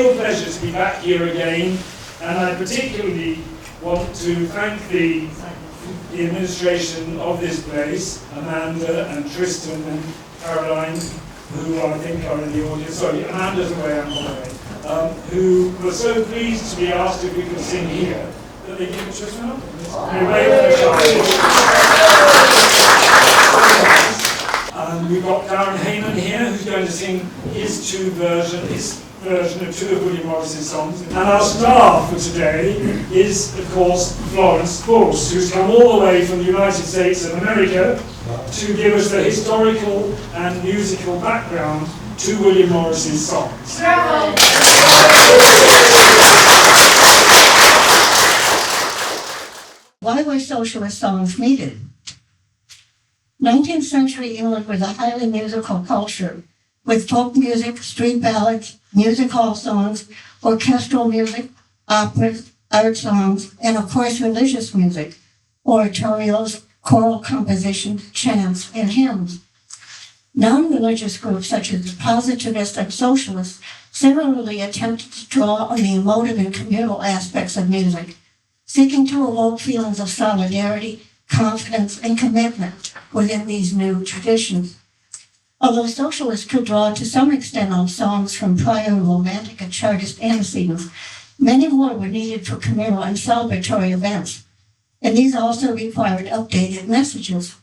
real pleasure to be back here again, and I particularly want to thank the administration of this place, Amanda and Tristan and Caroline, who I think are in the audience. Sorry, Amanda's away, I'm away. Who were so pleased to be asked if we could sing here that they gave Tristan up. We've got Darren Hayman here, who's going to sing his version of two of William Morris's songs. And our star for today is, of course, Florence Boos, who's come all the way from the United States of America to give us the historical and musical background to William Morris's songs. Why were socialist songs needed? 19th century England was a highly musical culture, with folk music, street ballads, music hall songs, orchestral music, operas, art songs, and of course religious music, oratorios, choral compositions, chants, and hymns. Non-religious groups such as the Positivists and Socialists similarly attempted to draw on the emotive and communal aspects of music, seeking to evoke feelings of solidarity, confidence, and commitment within these new traditions. Although socialists could draw to some extent on songs from prior romantic and Chartist antecedents, many more were needed for communal and celebratory events, and these also required updated messages.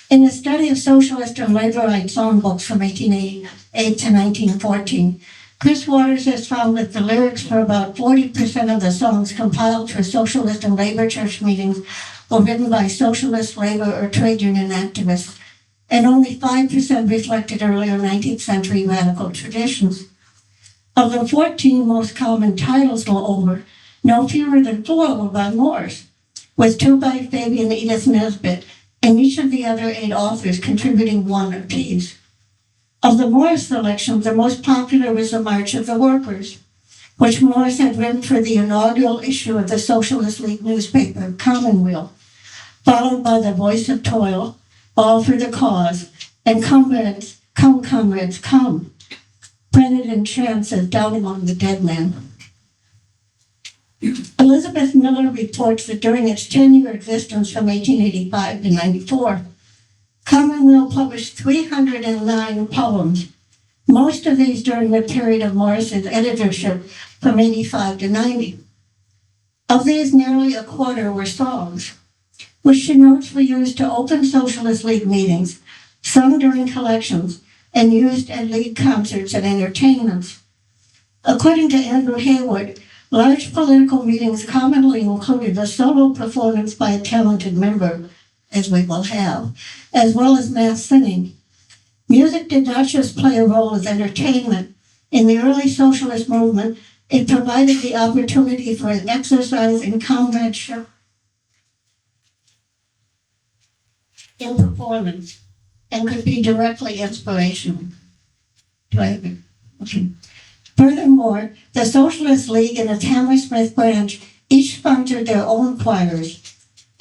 In the study of socialist and laborite songbooks from 1888 to 1914, Chris Waters has found that the lyrics for about 40% of the songs compiled for socialist and labor church meetings were written by socialist, labor, or trade union activists, and only 5% reflected earlier 19th century radical traditions. Of the 14 most common titles, moreover, no fewer than 4 were by Morse, with 2 by Fabian Edith Nesbit, and each of the other 8 authors contributing 1 apiece. Of the Morris selections, the most popular was the March of the Workers, which Morris had written for the inaugural issue of the Socialist League newspaper, Commonweal, followed by the Voice of Toil, All for the Cause, and Comrades, Come, Comrades, Come, printed in Chants as Down Among the Dead Men. Elizabeth Miller reports that during its 10-year existence from 1885 to 94, Commonweal published 309 poems, most of these during the period of Morris's editorship from 85 to 90. Of these, nearly a quarter were songs, which she notes were used to open Socialist League meetings, sung during collections, and used at League concerts and entertainments. According to Andrew Haywood, large political meetings commonly included a solo performance by a talented member, as we will have, as well as mass singing. Music did not just play a role as entertainment. In the early socialist movement, it provided the opportunity for an exercise in comradeship in performance and could be directly inspirational. Do I have it? Okay. Furthermore, the Socialist League and its Hammersmith branch each sponsored their own choirs.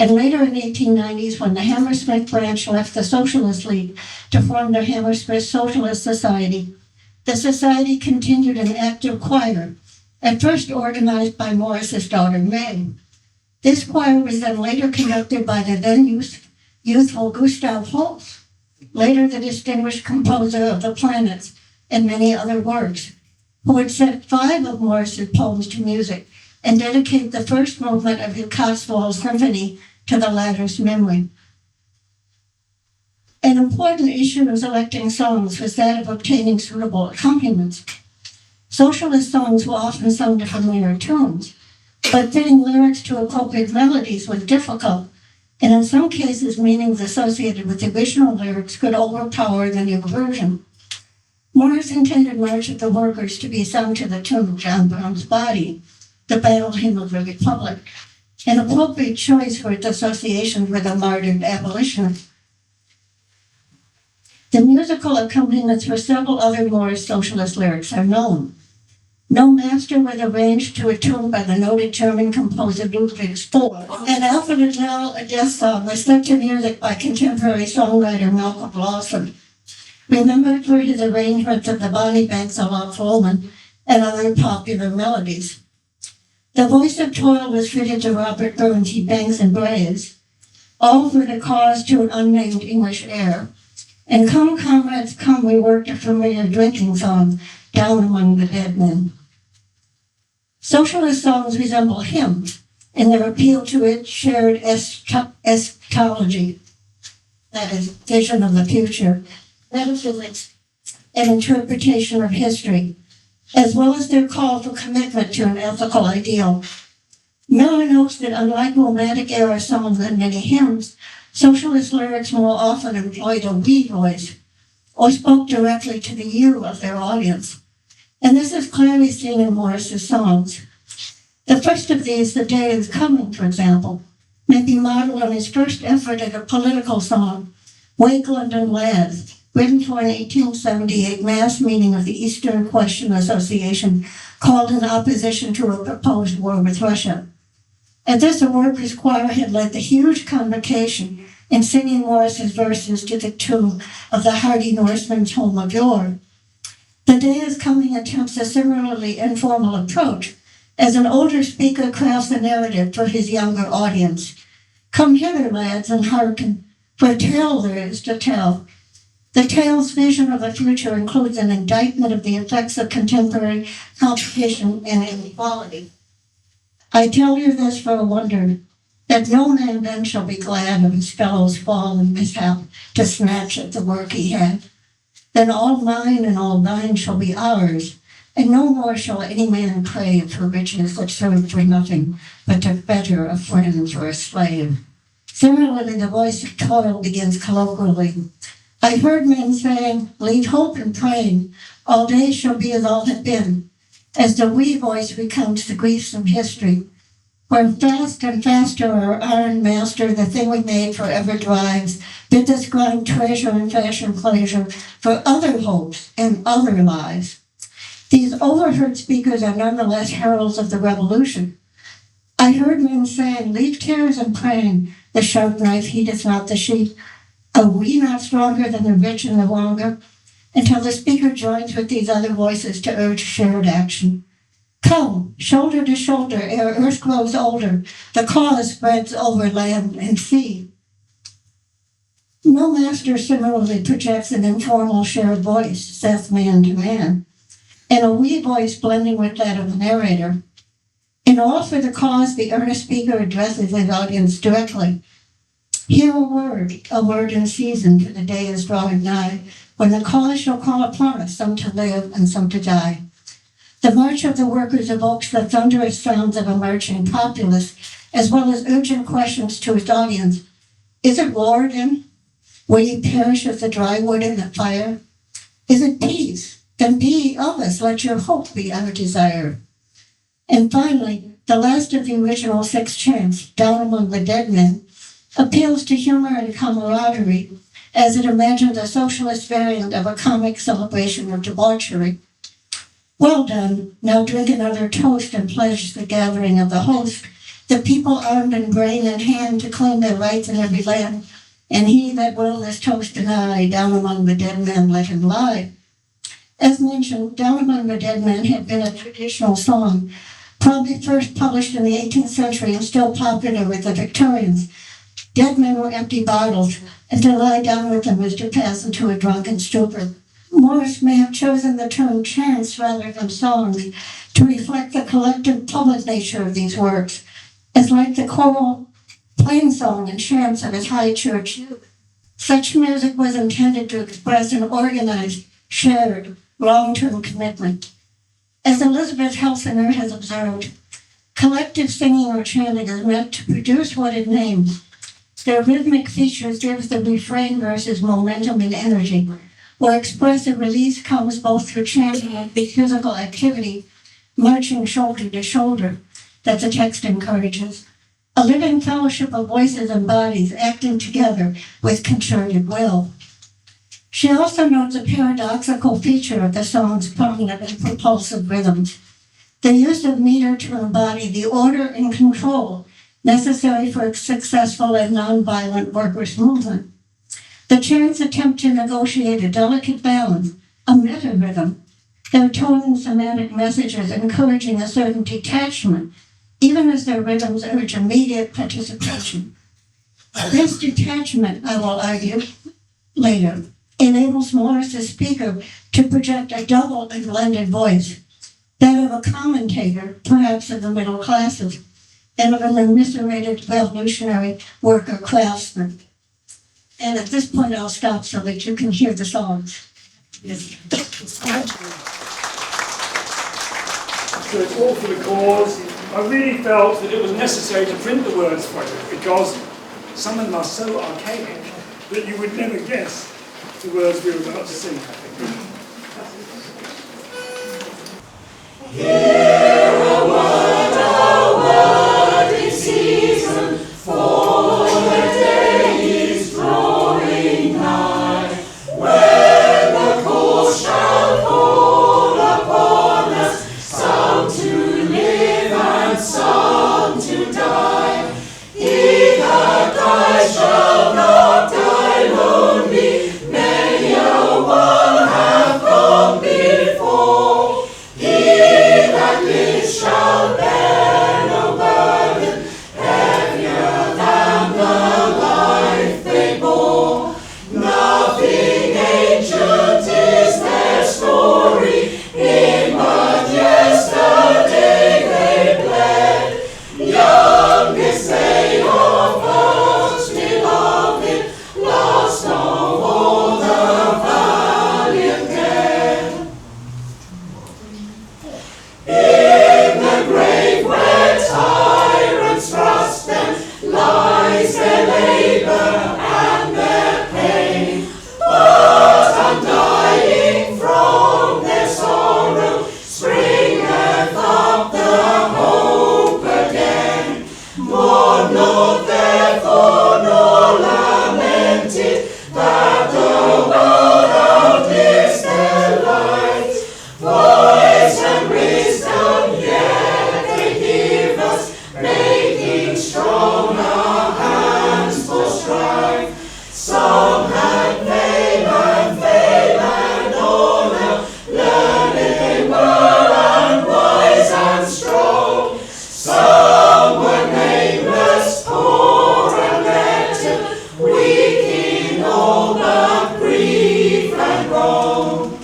And later in the 1890s, when the Hammersmith branch left the Socialist League to form the Hammersmith Socialist Society, the society continued an active choir, at first organized by Morris's daughter May. This choir was then later conducted by the then youthful Gustav Holst, later the distinguished composer of The Planets and many other works, who would set 5 of Morris's poems to music and dedicate the first movement of his Cotswold Symphony to the latter's memory. An important issue in selecting songs was that of obtaining suitable accompaniments. Socialist songs were often sung to familiar tunes, but fitting lyrics to appropriate melodies was difficult, and in some cases meanings associated with the original lyrics could overpower the new version. Morris intended March of the Workers to be sung to the tune of John Brown's Body, the battle hymn of the Republic, an appropriate choice for its association with the martyred abolitionists. The musical accompaniments for several other Morris socialist lyrics are known. No Master was arranged to a tune by the noted German composer Ludwig Spohr, and Alfred Adele, a death song, was set to music by contemporary songwriter Malcolm Lawson, remembered for his arrangements of the Bonnie Banks of Loch Lomond and other popular melodies. The voice of Toil was fitted to Robert Burns' He Bangs and Brays, all for the cause to an unnamed English air. And Come, Comrades, Come, we worked a familiar drinking song, Down Among the Dead Men. Socialist songs resemble hymns in their appeal to its shared eschatology, that is, vision of the future, metaphysics, and interpretation of history, as well as their call for commitment to an ethical ideal. Miller notes that unlike Romantic era songs and many hymns, socialist lyrics more often employed a we voice, or spoke directly to the you of their audience. And this is clearly seen in Morris's songs. The first of these, The Day Is Coming, for example, may be modeled on his first effort at a political song, Wake London Lads, written for an 1878 mass meeting of the Eastern Question Association, called in opposition to a proposed war with Russia. At this, a workers' choir had led the huge convocation in singing Morris's verses to the tune of the hardy Norseman's Home of Yore. The Day Is Coming attempts a similarly informal approach, as an older speaker crafts a narrative for his younger audience. Come hither, lads, and hearken, for a tale there is to tell. The tale's vision of the future includes an indictment of the effects of contemporary competition and inequality. I tell you this for a wonder, that no man then shall be glad of his fellow's fall and mishap to snatch at the work he had. Then all mine and all thine shall be ours, and no more shall any man crave for riches that serve for nothing but to fetter a friend or a slave. Similarly, the voice of Toil begins colloquially. I heard men saying, leave hope in praying, all days shall be as all had been, as the we voice recounts the griefs of history, where fast and faster our iron master, the thing we made forever drives, bid us grind treasure and fashion pleasure for other hopes and other lives. These overheard speakers are nonetheless heralds of the revolution. I heard men saying, leave tears and praying, the sharp knife heedeth not the sheath. Are we not stronger than the rich and the longer? Until the speaker joins with these other voices to urge shared action. Come, shoulder to shoulder, ere earth grows older, the cause spreads over land and sea. No master similarly projects an informal shared voice, saith man to man, and a we voice blending with that of the narrator. In all for the cause, the earnest speaker addresses his audience directly. Hear a word in season, for the day is drawing nigh, when the cause shall call upon us, some to live and some to die. The march of the workers evokes the thunderous sounds of a marching populace, as well as urgent questions to its audience. Is it war then? Will ye perish as the dry wood in the fire? Is it peace? Then be of us, let your hope be our desire. And finally, the last of the original 6 chants, Down Among the Dead Men, appeals to humor and camaraderie as it imagines a socialist variant of a comic celebration of debauchery. Well done, now drink another toast and pledge the gathering of the host, the people armed in brain and hand to claim their rights in every land, and he that will this toast deny, down among the dead men let him lie. As mentioned, Down Among the Dead Men had been a traditional song, probably first published in the 18th century and still popular with the Victorians. Dead men were empty bottles, and to lie down with them was to pass into a drunken stupor. Morris may have chosen the term chants rather than songs to reflect the collective public nature of these works, as like the choral plainsong and chants of his high church youth. Such music was intended to express an organized, shared, long-term commitment. As Elizabeth Helsinger has observed, collective singing or chanting is meant to produce what it names. Their rhythmic features give the refrain verses momentum and energy, where expressive release comes both through chanting and the physical activity, marching shoulder to shoulder, that the text encourages. A living fellowship of voices and bodies acting together with concerted will. She also notes a paradoxical feature of the song's prominent and propulsive rhythms, the use of meter to embody the order and control necessary for a successful and nonviolent workers' movement. The chants attempt to negotiate a delicate balance, a meta-rhythm, Their tone and semantic messages encouraging a certain detachment, even as their rhythms urge immediate participation. This detachment, I will argue later, enables Morris, the speaker, to project a double and blended voice, that of a commentator, perhaps of the middle classes, and of an eviscerated revolutionary worker craftsman. And at this point, I'll stop so that you can hear the songs. Yes. So it's all for the cause. I really felt that it was necessary to print the words for you because some of them are so archaic that you would never guess the words we were about to sing. Hear a word in season, for the day is drawing nigh, when the call shall call upon us, some to live and some to die. He that dies shall not die lonely, many a one have gone before. He that lives shall bear no burden heavier than the life they bore. Nothing ancient is their story, in but yesterday they bled. Youngest they of earth's beloved, last of all the valiant dead. In the grave where tyrants thrust them, lies their labor and their pain. But undying from their sorrow, springeth up the hope again. Mourn not therefore, nor lament it, that the world outlives their light. Voice and wisdom yet they give us, making strong our hands for strife. Some had fame and honor, learned they were and wise and strong. Some were nameless, poor and wretched, weak in all but grief and wrong.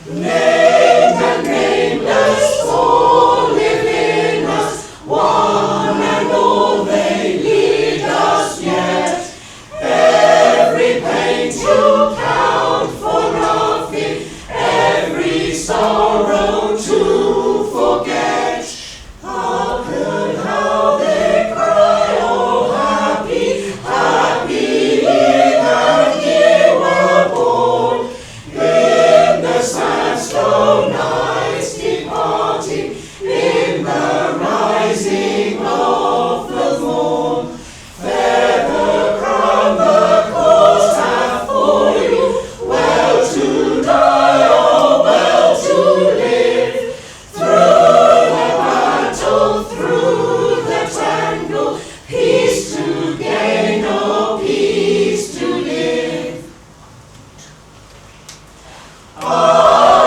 Named and nameless, all live in us, one and all they lead us yet. Every pain to count for nothing, every sorrow to forget. How they cry, oh happy, happy that ye were born. In the sandstone nights departing, in the rising of the morn. Feather crown the cause hath for you, well to die or well to live. Through the battle, through the tangle, peace to gain or peace to live.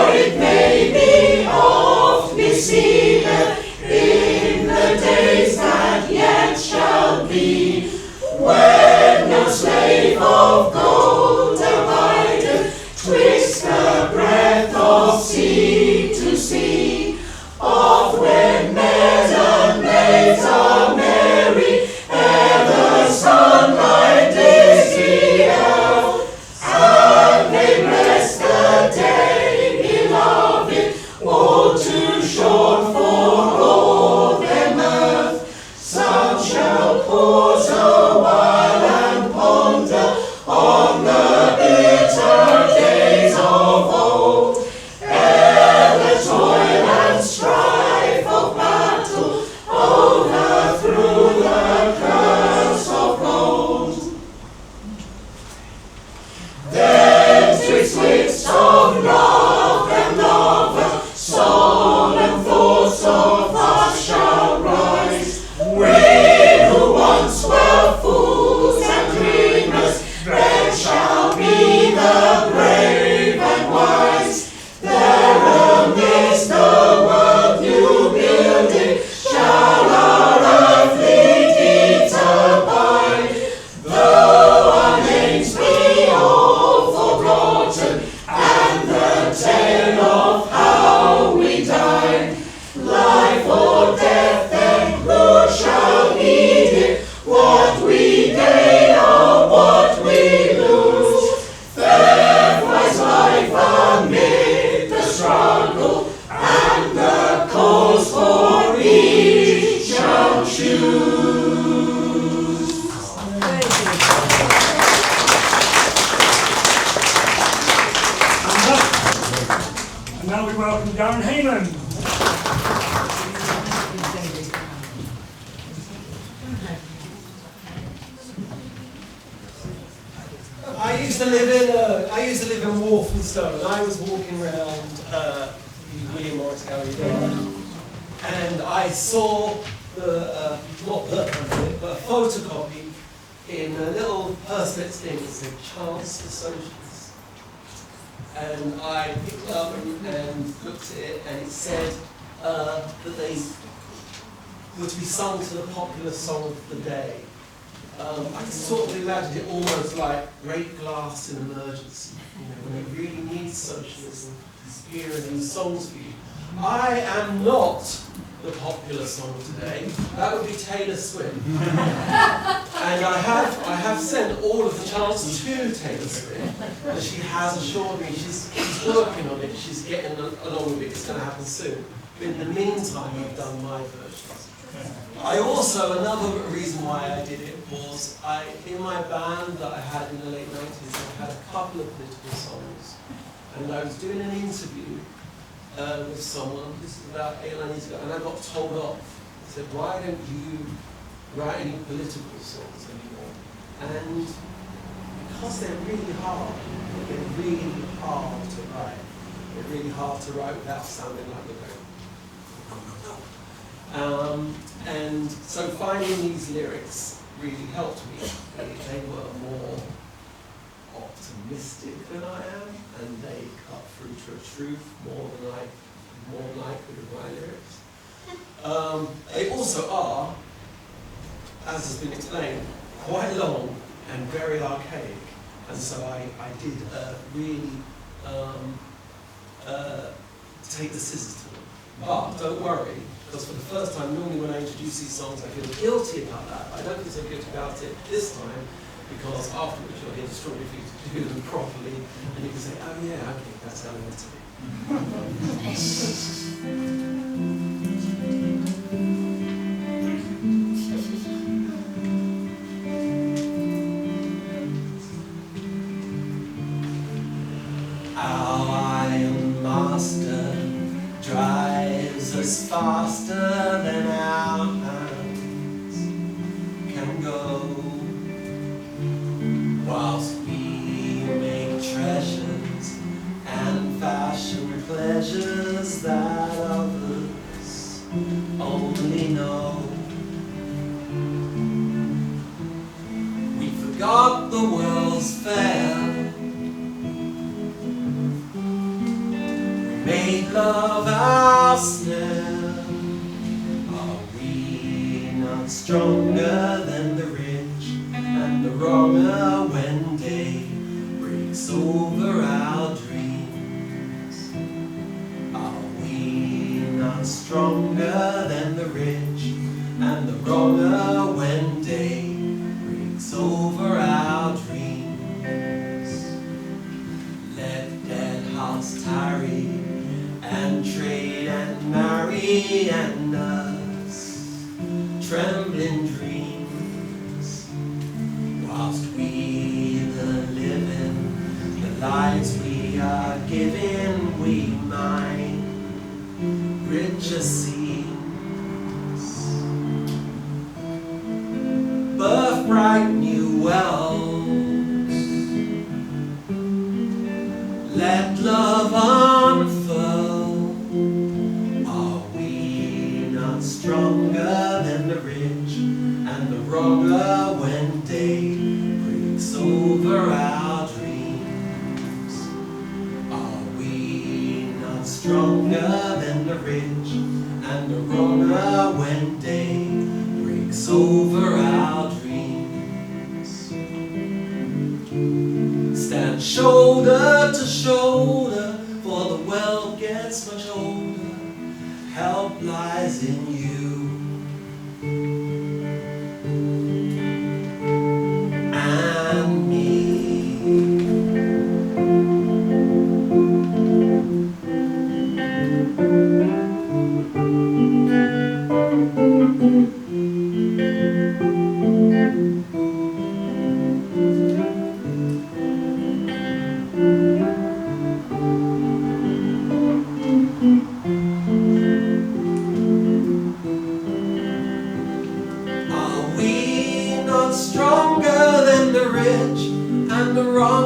It may be oft beseemeth in the days that yet shall be, when no slave of gold abideth twixt the breadth of sea to sea. Oft when mares and maids are merry, ere the sunlight daisy earth, and they bless the day beloved, all too short for all their mirth. Some shall pause a while and ponder on the bitter days of old, ere the toil and strife of battle overthrew the curse of gold. Then twixt lips of love and lover, solemn thoughts of us shall rise. We who once were fools and dreamers, then shall be the brave and wise. now we welcome Darren Hayman. I used to live in Walthamstow, and I was walking around the William Morris Gallery there, and I saw the not the pamphlet, but a photocopy in a little perspex thing that said "Chants for Socialists," and I picked it up and looked at it, and it said that they were to be sung to the popular song of the day. I sort of imagined it almost like great glass in emergency, when you really need socialism, here are these songs for you. I am not the popular song of today. That would be Taylor Swift. And I have sent all of the chants to Taylor Swift, and she has assured me she's working on it, she's getting along with it, it's going to happen soon. But in the meantime, I've done my versions. Another reason why I did it was in my band that I had in the late 90s, I had a couple of political songs, and I was doing an interview with someone, this is about 8 or 9 years ago, and I got told off. I said, why don't you write any political songs anymore? And because they're really hard to write. They're really hard to write without sounding like you're going. And so finding these lyrics really helped me. They were more optimistic than I am, and they cut through to a truth more than I could with my lyrics. They also are, as has been explained, quite long and very archaic, and so I did really take the scissors to them. But don't worry, because for the first time, normally when I introduce these songs, I feel guilty about that. I don't feel so guilty about it this time, because afterwards you'll hear the Strawberry Thieves do them properly, and you can say, oh yeah, okay, that's how it meant to be. Our iron master drives us faster than our hands can go, whilst we make treasures and fashion pleasures that others only know. We forgot the world's fair, made love our snare. Are we not stronger than the rich and the wronger when day breaks over our dreams? Are we not stronger than the rich and the wronger when day breaks over our dreams? Let dead hearts tarry and trade and marry, and us trembling dreams, whilst we the living, the lives we are giving, we mine richer scenes, birthright new wells. Let love unfurl. Stronger than the rich and the wronger when day breaks over our dreams? Are we not stronger than the rich and the wronger when day breaks over our dreams? Stand shoulder to shoulder, for the world gets much older. Help lies in you and me.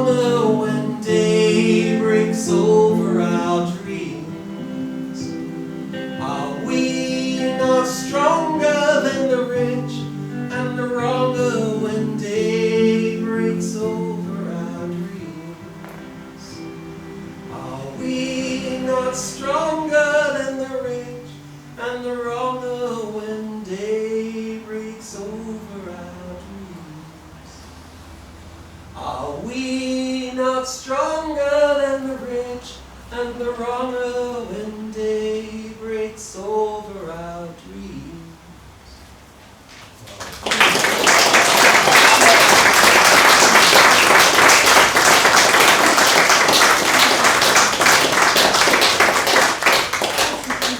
wronger when day breaks over our dreams? Are we not stronger than the rich and the wronger when day breaks over our dreams? Are we not stronger than the rich and the wronger when day breaks over our dreams? Are we not stronger than the rich and the wronger when day breaks over our dreams?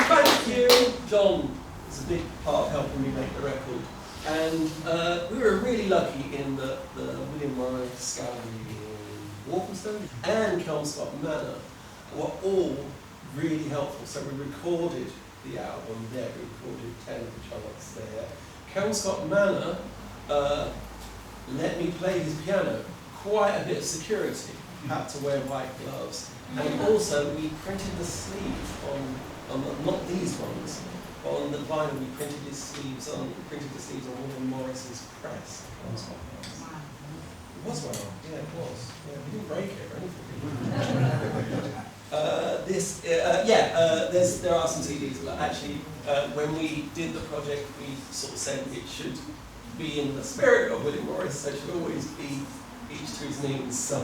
Thank you, John. It's a big part of helping me make the record. And we were really lucky in that the William Morris Gallery in Walthamstow and Kelmscott Manor were all really helpful. So we recorded the album there, we recorded 10 of the charts there. Kelmscott Manor let me play his piano, quite a bit of security, had to wear white gloves. And also we printed the sleeves on not these ones, on the vinyl we printed the sleeves on William Morris's press. It was well, yeah, it was. Yeah, we didn't break it or anything. There are some CDs, but actually, when we did the project, we sort of said it should be in the spirit of William Morris, so it should always be each to his needs. So,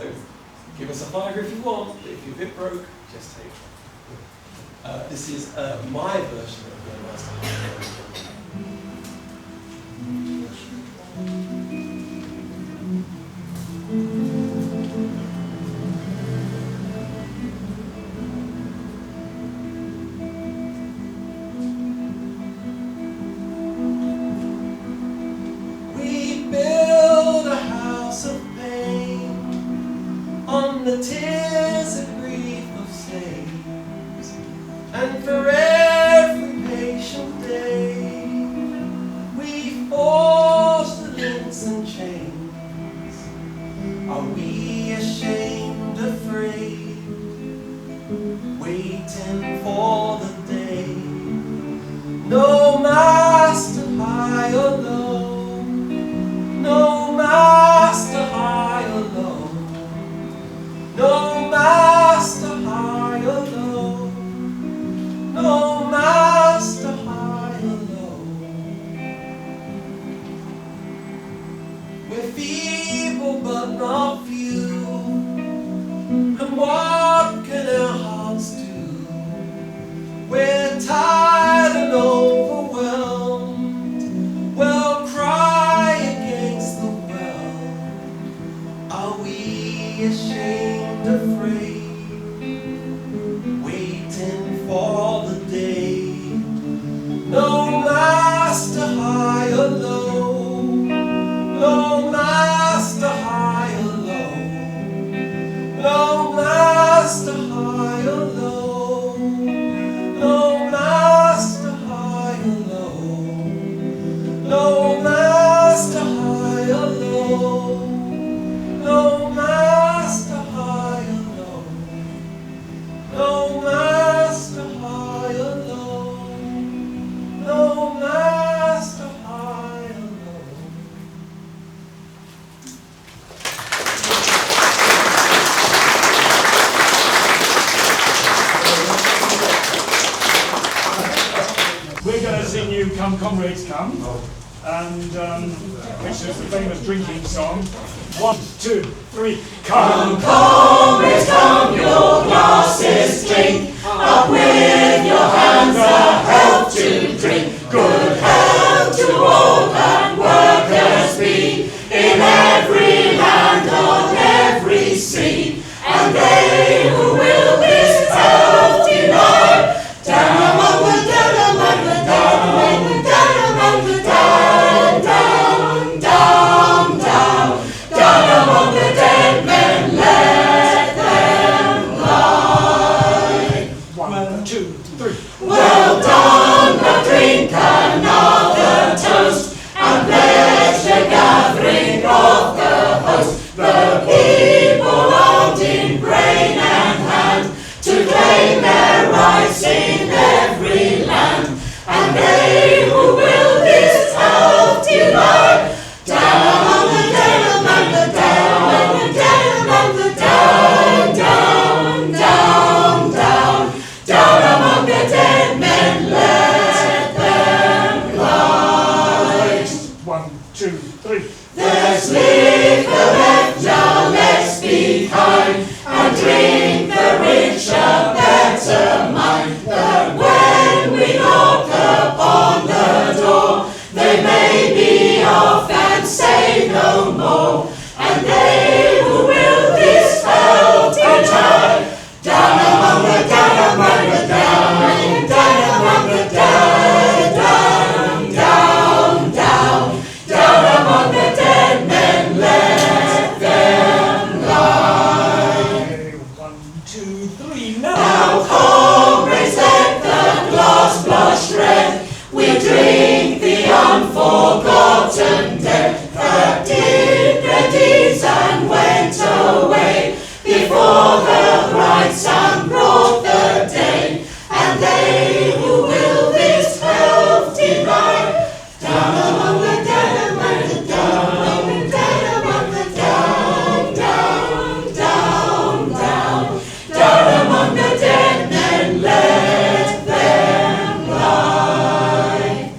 give us a fiver if you want, but if you're a bit broke, just take it. This is my version of the Master. The tears of grief of slaves, and for every patient day we forge the links and chains. Are we ashamed, afraid, waiting for the day? No master high or low, no master high or low. No master high or low, no master high or low. We're feeble but not few, and what can our hearts do? We're tired and overwhelmed, well, cry against the well. Are we ashamed, afraid, waiting for the day? No master high or low, no master high or low, no master high or low, no master high or low, no master high or low, no master high or low, no master high or low, no master high or low. We're going to sing you Come Comrades Come, and which is the famous drinking song. 1, 2, 3, Come, comrades, come, your glasses drink, up with your hands a health to drink. Good health to all and workers be, in every land, on every sea. And they who will this health deny, down among the down among the down among the down among the down, down, down, down, down among the dead men, let them lie. 1, 2, 3. Well done, now drink another toast, and pledge the gathering of the host, the people 3, now! Now, comrades, let the glass blush red. We'll drink the unforgotten dead that did their deeds and went away before the bright sun brought the day. And they who will this health deny, down among the dead among the down, the dead among the down, down, down, down, down among the dead men, let them lie.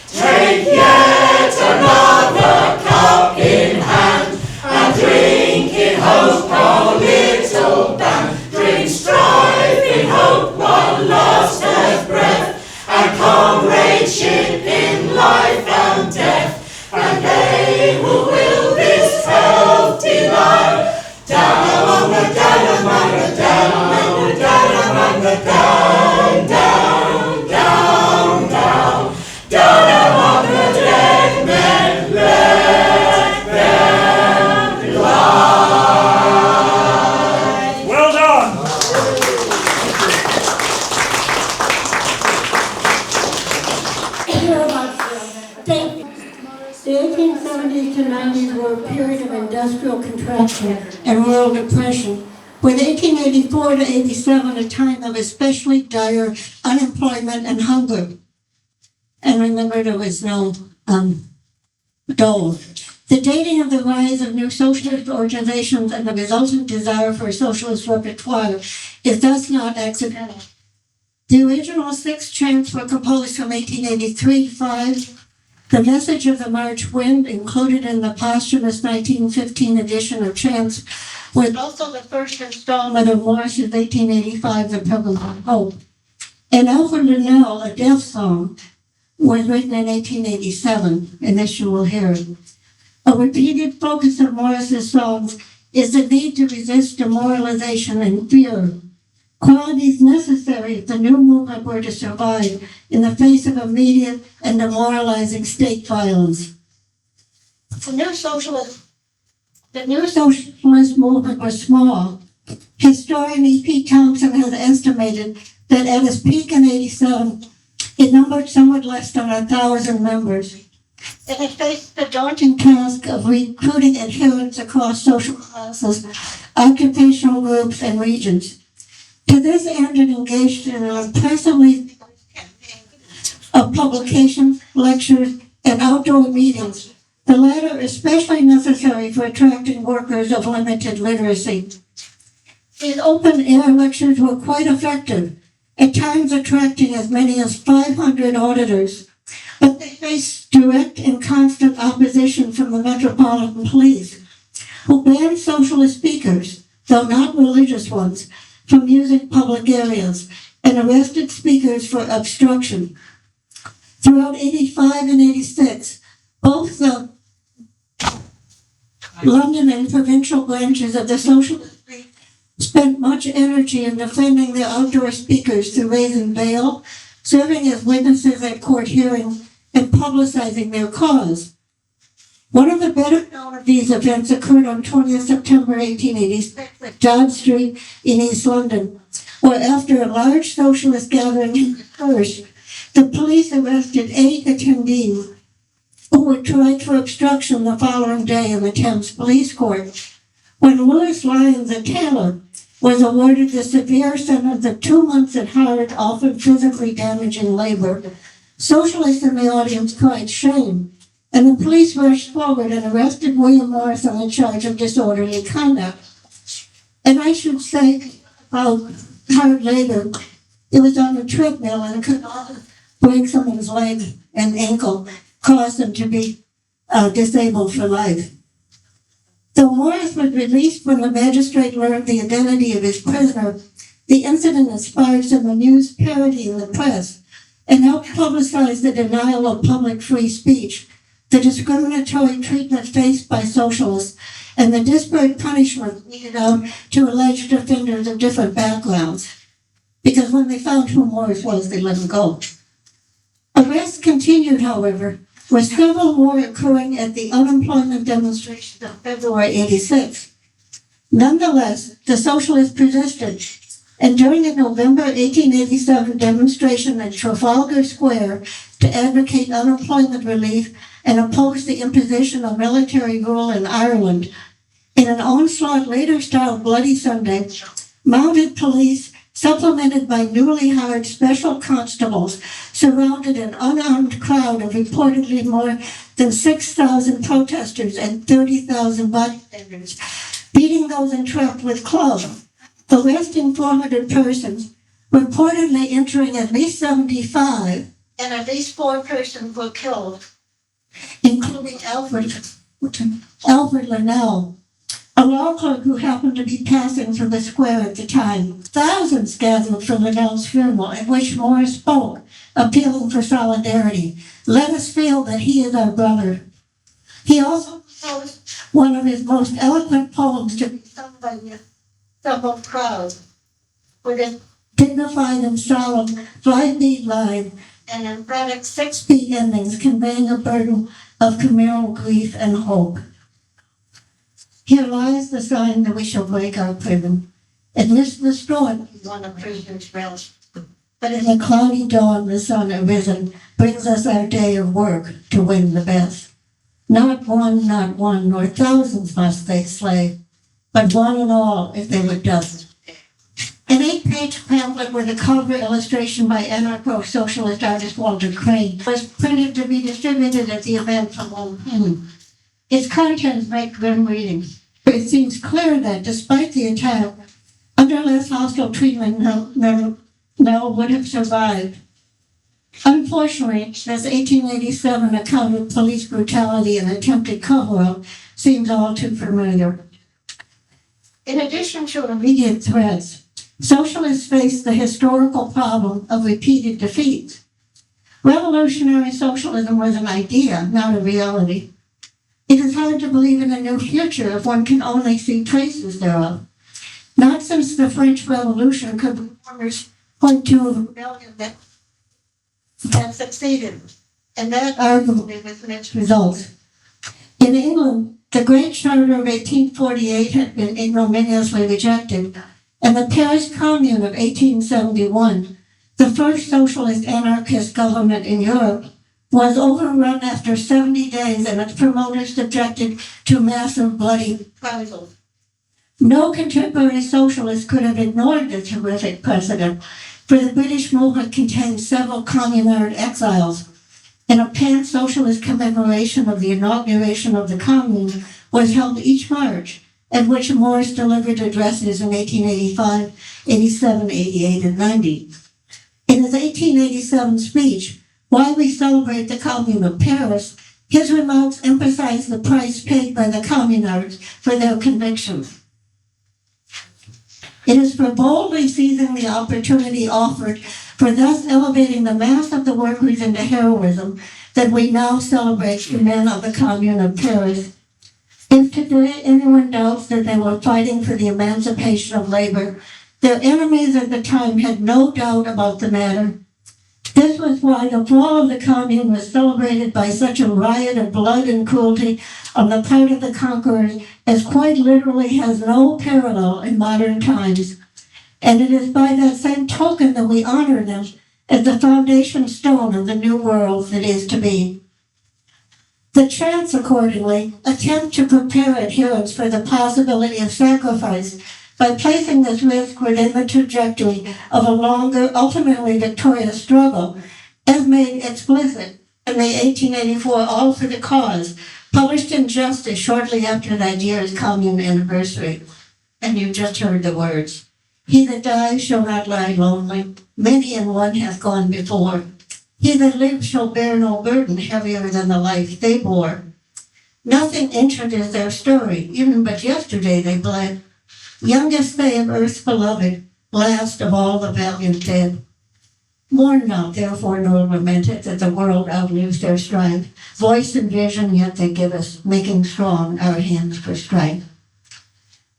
Take yet another cup in hand, and drink in hope, our little band. Drink strife in hope, one last earth breath, and comradeship in life and death. And they who will this health deny, down among the down among the down, down among the down, down, down, down, down among the dead men, let them lie. Well done! The 1870s to 90s were a period of industrial contraction and rural depression, with 1884 to 87 a time of especially dire unemployment and hunger. And remember, there was no dole. The dating of the rise of new socialist organizations and the resultant desire for a socialist repertoire is thus not accidental. The original 6 chants were composed from 1883 to 5. The Message of the March Wind, included in the posthumous 1915 edition of Chants, was also the first installment of Morris's 1885 The Pilgrim of Hope. And Alfred Linnell, A Death Song, was written in 1887, and this you will hear. A repeated focus of Morris's songs is the need to resist demoralization and fear, qualities necessary if the new movement were to survive in the face of immediate and demoralizing state violence. The new socialist movement was small. Historian E.P. Thompson has estimated that at its peak in 87, it numbered somewhat less than 1,000 members. And it faced the daunting task of recruiting adherents across social classes, occupational groups, and regions. To this end, it engaged in an impressively of publications, lectures, and outdoor meetings, the latter especially necessary for attracting workers of limited literacy. These open-air lectures were quite effective, at times attracting as many as 500 auditors, but they faced direct and constant opposition from the Metropolitan Police, who banned socialist speakers, though not religious ones, from using public areas, and arrested speakers for obstruction. Throughout 85 and 86, both the London and provincial branches of the Socialist League spent much energy in defending their outdoor speakers through raising bail, serving as witnesses at court hearings, and publicizing their cause. One of the better known of these events occurred on 20th September 1886 at Dodge Street in East London, where after a large socialist gathering occurred, the police arrested 8 attendees who were tried for obstruction the following day in the Thames Police Court. When Lewis Lyons, a tailor, was awarded the severe sentence of 2 months at hard, often physically damaging labor, socialists in the audience cried shame, and the police rushed forward and arrested William Morris on the charge of disorderly conduct. And I should say, hard labor, it was on a treadmill and could often break someone's leg and ankle, cause them to be disabled for life. Though Morris was released when the magistrate learned the identity of his prisoner, the incident inspired some amused parody in the press and helped publicize the denial of public free speech, the discriminatory treatment faced by socialists, and the disparate punishment meted out to alleged offenders of different backgrounds. Because when they found who Morris was, they let him go. Arrests continued, however, with several more occurring at the unemployment demonstrations of February 86. Nonetheless, the socialists persisted, and during a November 1887 demonstration at Trafalgar Square to advocate unemployment relief and oppose the imposition of military rule in Ireland, in an onslaught later styled Bloody Sunday, mounted police, supplemented by newly hired special constables, surrounded an unarmed crowd of reportedly more than 6,000 protesters and 30,000 bystanders, beating those entrapped with clubs, arresting 400 persons, reportedly entering at least 75, and at least 4 persons were killed, including Alfred Linnell, a law clerk who happened to be passing through the square at the time. Thousands gathered for Linnell's funeral, at which Morris spoke, appealing for solidarity. Let us feel that he is our brother. He also composed one of his most eloquent poems to be sung by the assembled crowd, with a dignified and solemn 5-beat line and emphatic 6-beat endings conveying a burden of communal grief and hope. Here lies the sign that we shall break our prison. Amidst the storm is one of prisoners' rest. But in the cloudy dawn the sun arisen brings us our day of work to win the best. Not one, nor thousands must they slay, but one and all if they would dust. An 8-page pamphlet with a cover illustration by anarcho-socialist artist Walter Crane was printed to be distributed at the event from Old Haman. Its contents make grim reading. It seems clear that, despite the attack, under less hostile treatment, Nell would have survived. Unfortunately, this 1887 account of police brutality and attempted cover-up seems all too familiar. In addition to immediate threats, socialists face the historical problem of repeated defeats. Revolutionary socialism was an idea, not a reality. It is hard to believe in a new future if one can only see traces thereof. Not since the French Revolution could reformers point to a rebellion that succeeded, and that arguably with mixed results. In England, the Great Charter of 1848 had been ignominiously rejected, and the Paris Commune of 1871, the first socialist anarchist government in Europe, was overrun after 70 days, and its promoters subjected to massive bloody reprisals. No contemporary socialist could have ignored this horrific precedent, for the British movement contained several communard exiles, and a pan-socialist commemoration of the inauguration of the Commune was held each March, at which Morris delivered addresses in 1885, 87, 88, and 90. In his 1887 speech, Why We Celebrate the Commune of Paris, his remarks emphasized the price paid by the communards for their convictions. It is for boldly seizing the opportunity offered for thus elevating the mass of the workers into heroism that we now celebrate the men of the Commune of Paris. If today anyone doubts that they were fighting for the emancipation of labor, their enemies at the time had no doubt about the matter. This was why the fall of the Commune was celebrated by such a riot of blood and cruelty on the part of the conquerors as quite literally has no parallel in modern times. And it is by that same token that we honor them as the foundation stone of the new world that is to be. The Chants, accordingly, attempt to prepare adherents for the possibility of sacrifice by placing this risk within the trajectory of a longer, ultimately victorious struggle, as made explicit in the 1884 All for the Cause, published in Justice shortly after that year's Commune anniversary. And you just heard the words. He that dies shall not lie lonely. Many an one hath gone before. He that lives shall bear no burden heavier than the life they bore. Nothing ancient is their story. Even but yesterday they bled. Youngest they of earth's beloved, last of all the valiant dead. Mourn not, therefore, nor lament it, that the world outlives their strife. Voice and vision yet they give us, making strong our hands for strife.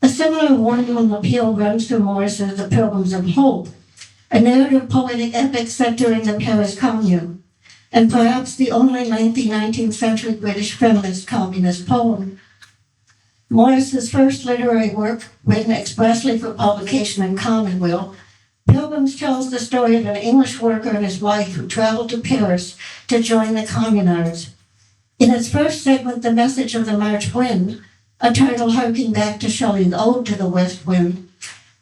A similar warning appeal runs through Morris's The Pilgrims of Hope, a narrative poetic epic set during the Paris Commune, and perhaps the only lengthy 19th century British feminist communist poem. Morris's first literary work, written expressly for publication in Commonweal, Pilgrims tells the story of an English worker and his wife who traveled to Paris to join the communards. In its first segment, The Message of the March Wind, a title harking back to Shelley's Ode to the West Wind,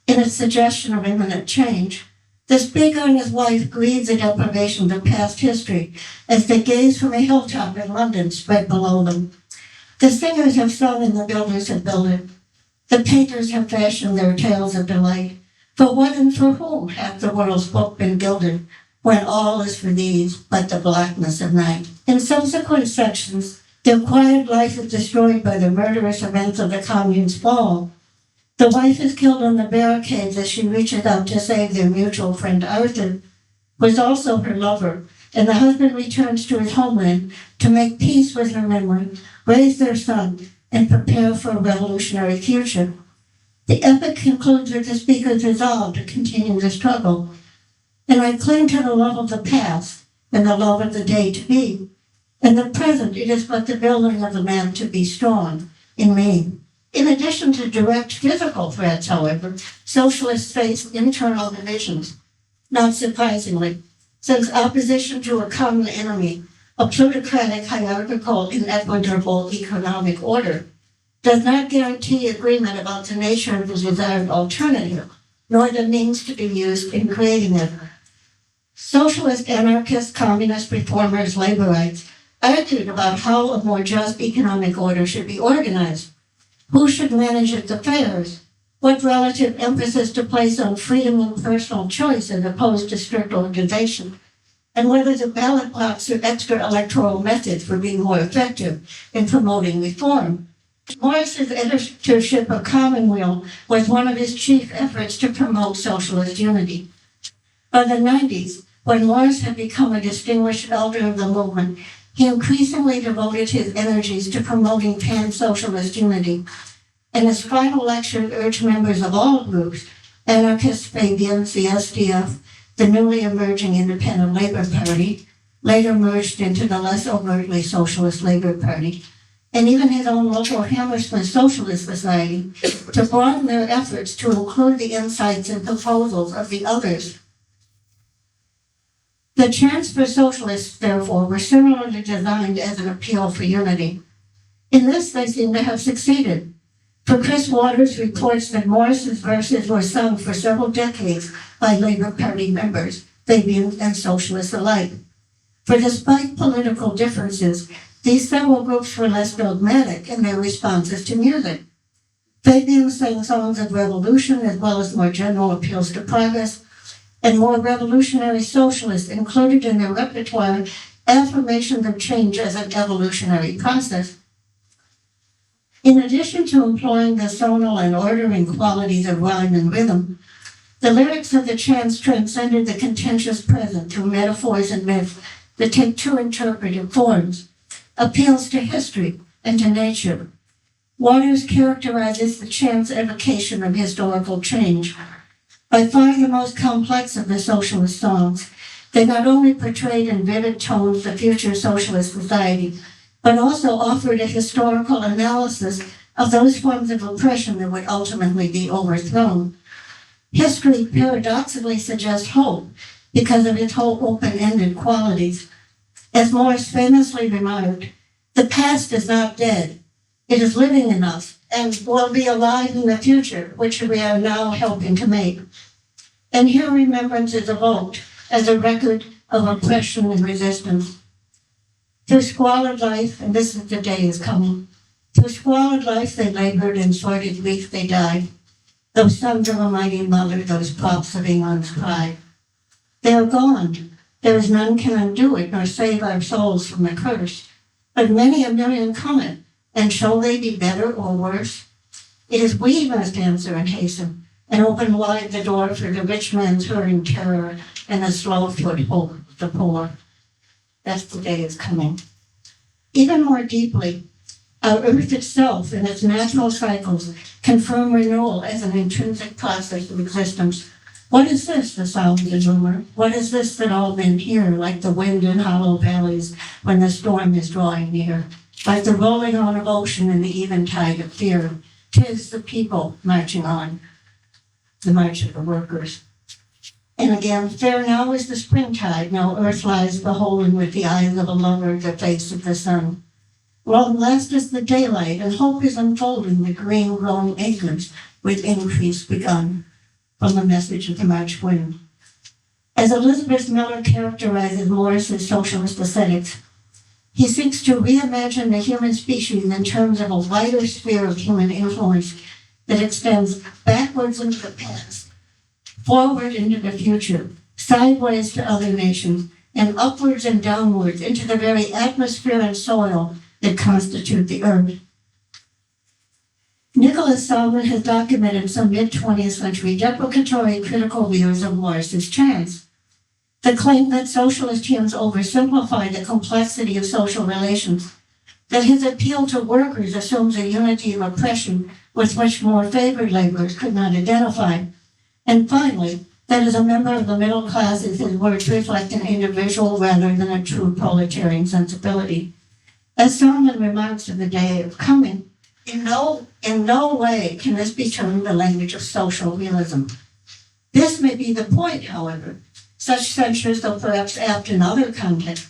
in its suggestion of imminent change, the speaker and his wife grieve the deprivations of past history as they gaze from a hilltop in London spread below them. The singers have sung and the builders have builded. The painters have fashioned their tales of delight. For what and for whom hath the world's book been gilded, when all is for these but the blackness of night? In subsequent sections, their quiet life is destroyed by the murderous events of the Commune's fall. The wife is killed on the barricades as she reaches out to save their mutual friend Arthur, who is also her lover, and the husband returns to his homeland to make peace with her memory, raise their son, and prepare for a revolutionary future. The epic concludes with the speaker's resolve to continue the struggle. And I cling to the love of the past and the love of the day to be. In the present, it is but the building of the man to be strong in me. In addition to direct physical threats, however, socialists face internal divisions. Not surprisingly, since opposition to a common enemy, a plutocratic, hierarchical, inequitable economic order, does not guarantee agreement about the nature of the desired alternative, nor the means to be used in creating it. Socialist, anarchists, communist, reformers, laborites argued about how a more just economic order should be organized, who should manage its affairs, what relative emphasis to place on freedom and personal choice as opposed to strict organization, and whether the ballot box or extra electoral methods were being more effective in promoting reform. Morris's editorship of Commonweal was one of his chief efforts to promote socialist unity. By the 90s, when Morris had become a distinguished elder of the movement, he increasingly devoted his energies to promoting pan-socialist unity. In his final lecture, urged members of all groups, anarchists, Fabians, the SDF, the newly emerging Independent Labor Party, later merged into the less overtly Socialist Labor Party, and even his own local Hammersmith Socialist Society, to broaden their efforts to include the insights and proposals of the others. The Chants for Socialists, therefore, were similarly designed as an appeal for unity. In this, they seem to have succeeded. For Chris Waters reports that Morris's verses were sung for several decades by Labor Party members, Fabians and Socialists alike. For despite political differences, these several groups were less dogmatic in their responses to music. Fabians sang songs of revolution as well as more general appeals to progress, and more revolutionary socialists included in their repertoire affirmations of change as an evolutionary process. In addition to employing the sonal and ordering qualities of rhyme and rhythm, the lyrics of the chants transcended the contentious present through metaphors and myths that take two interpretive forms, appeals to history and to nature. Waters characterizes the chants' evocation of historical change. By far the most complex of the socialist songs, they not only portrayed in vivid tones the future socialist society, but also offered a historical analysis of those forms of oppression that would ultimately be overthrown. History paradoxically suggests hope because of its whole open-ended qualities. As Morris famously remarked, the past is not dead. It is living in us and will be alive in the future, which we are now helping to make. And here remembrance is evoked as a record of oppression and resistance. Through squalid life, and this is the day is coming, through squalid life they labored, and sordid grief they died. Those sons of a mighty mother, those props of England's pride. They are gone. There is none can undo it, nor save our souls from the curse. But many a million cometh, and shall they be better or worse? It is we must answer and hasten, and open wide the door for the rich man's hurrying terror and the slow foothold of the poor. That's the day is coming. Even more deeply, our earth itself and its natural cycles confirm renewal as an intrinsic process of existence. What is this, the sound of the drummer? What is this that all men hear, like the wind in hollow valleys when the storm is drawing near? Like the rolling on of ocean in the eventide of fear, 'tis the people marching on, the march of the workers. And again, fair now is the springtide, now earth lies beholden with the eyes of a lover the face of the sun. Long lasteth the daylight, and hope is unfolding the green grown acres with increase begun, from the message of the March wind. As Elizabeth Miller characterizes Morris's socialist aesthetics, he seeks to reimagine the human species in terms of a wider sphere of human influence that extends backwards into the past, forward into the future, sideways to other nations, and upwards and downwards into the very atmosphere and soil that constitute the earth. Nicholas Salmon has documented some mid-20th century deprecatory critical views of Morris's Chants. The claim that socialist hymns oversimplify the complexity of social relations, that his appeal to workers assumes a unity of oppression with which more favored laborers could not identify, and finally, that as a member of the middle classes, his words reflect an individual rather than a true proletarian sensibility. As Salmon remarks of the day of coming, in no way can this be termed the language of social realism. This may be the point, however. Such censures, though perhaps apt in other contexts,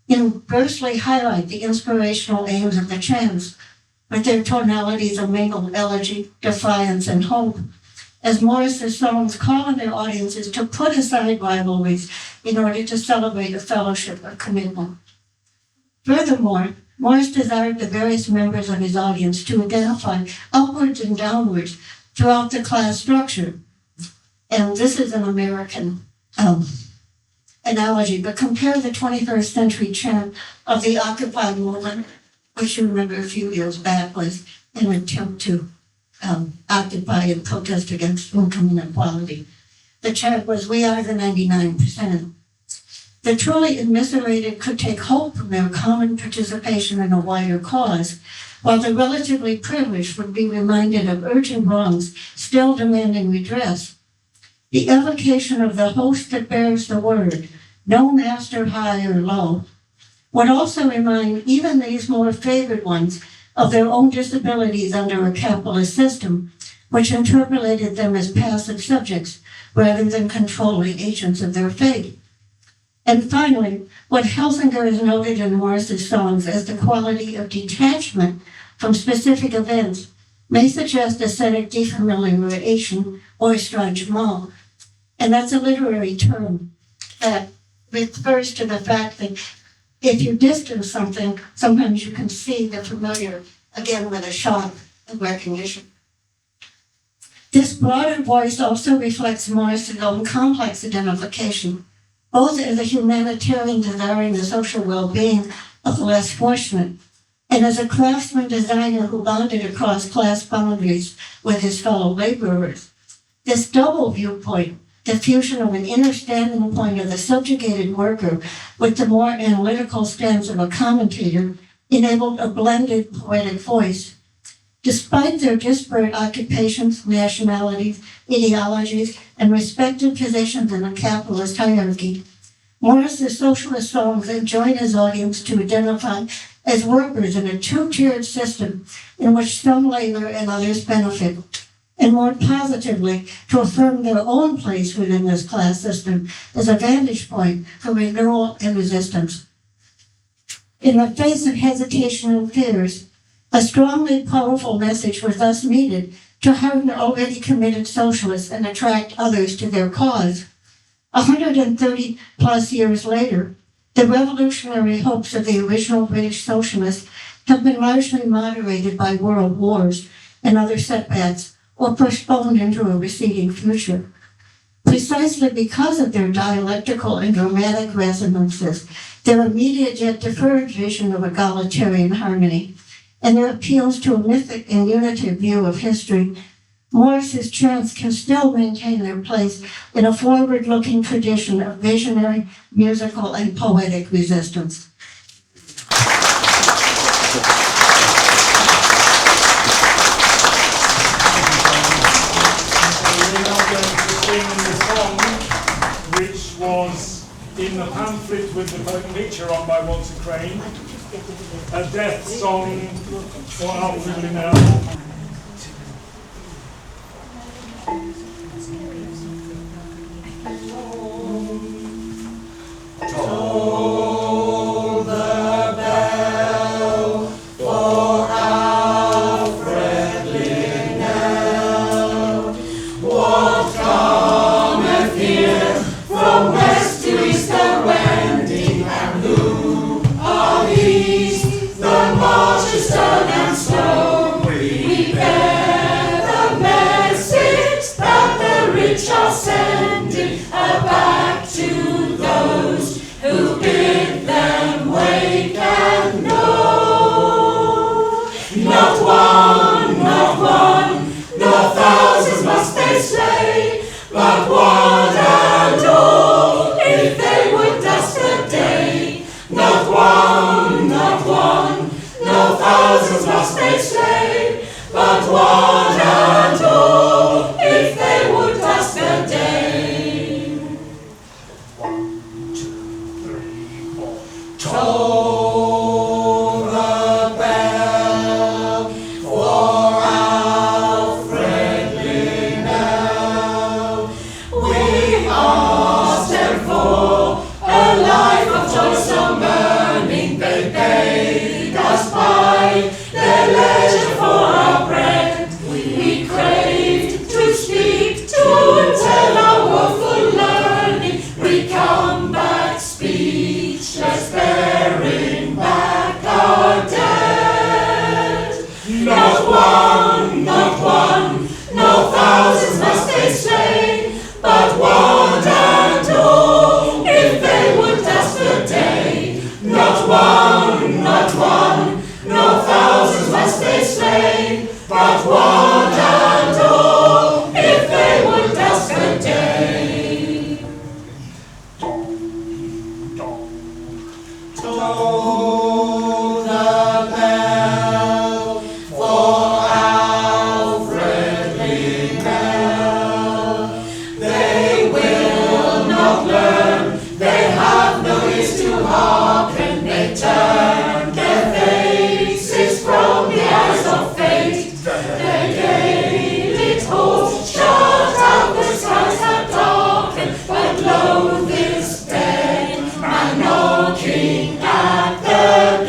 inversely highlight the inspirational aims of the Chants, with their tonalities of mingled elegy, defiance, and hope, as Morris's songs call on their audiences to put aside rivalries in order to celebrate a fellowship of commitment. Furthermore, Morris desired the various members of his audience to identify upwards and downwards throughout the class structure. And this is an American analogy, but compare the 21st century chant of the Occupy movement, which you remember a few years back was an attempt to occupy and protest against income inequality. The chant was, "We are the 99%. The truly immiserated could take hope from their common participation in a wider cause, while the relatively privileged would be reminded of urgent wrongs still demanding redress. The evocation of the host that bears the word, no master high or low, would also remind even these more favored ones of their own disabilities under a capitalist system, which interpolated them as passive subjects rather than controlling agents of their fate. And finally, what Helsinger has noted in Morris's songs as the quality of detachment from specific events may suggest aesthetic defamiliarization or estrangement. And that's a literary term that refers to the fact that if you distance something, sometimes you can see the familiar again with a shock of recognition. This broader voice also reflects Morris's own complex identification, both as a humanitarian desiring the social well-being of the less fortunate, and as a craftsman designer who bonded across class boundaries with his fellow laborers. This double viewpoint, the fusion of an inner standing point of the subjugated worker with the more analytical stance of a commentator, enabled a blended poetic voice. Despite their disparate occupations, nationalities, ideologies, and respective positions in the capitalist hierarchy, Morris's socialist songs enjoined his audience to identify as workers in a two-tiered system in which some labor and others benefit, and more positively, to affirm their own place within this class system as a vantage point for renewal and resistance. In the face of hesitation and fears, a strongly powerful message was thus needed to harden already committed socialists and attract others to their cause. 130 plus years later, the revolutionary hopes of the original British socialists have been largely moderated by world wars and other setbacks, or postponed into a receding future. Precisely because of their dialectical and dramatic resonances, their immediate yet deferred vision of egalitarian harmony, and their appeals to a mythic and unitive view of history, Morris's chants can still maintain their place in a forward-looking tradition of visionary, musical, and poetic resistance. Which was in the pamphlet with the picture on by Walter Crane. a death song for our family now. Toll the bell for Alfred Linnell. What cometh here from west to east a-wending, and who are these? The march is stern and slow. We bear the message that the rich are sending back to those who bid them wake and know. Not one, nor thousands must they slay, but one and all, if they would dust the day. Not one, nor thousands must they slay, but one and all, if they would dust the day. Toll the bell for Alfred Linnell. We asked them for a life of toilsome earning. They bade us by their leisure for our bread. We craved to speak, to tell our woeful learning. We come back speechless, bearing back our dead. Not one, no thousands must they slay, but one and all, if they would dust the day. Not one, no thousands must they slay, but one and all, if they would dust the day. Toll the bell for Alfred Linnell. They will not learn, they have no ears to hearken. They turn their faces from the eyes of fate. Their daily toils shut out the skies that darken, but lo, this dead man knocking at the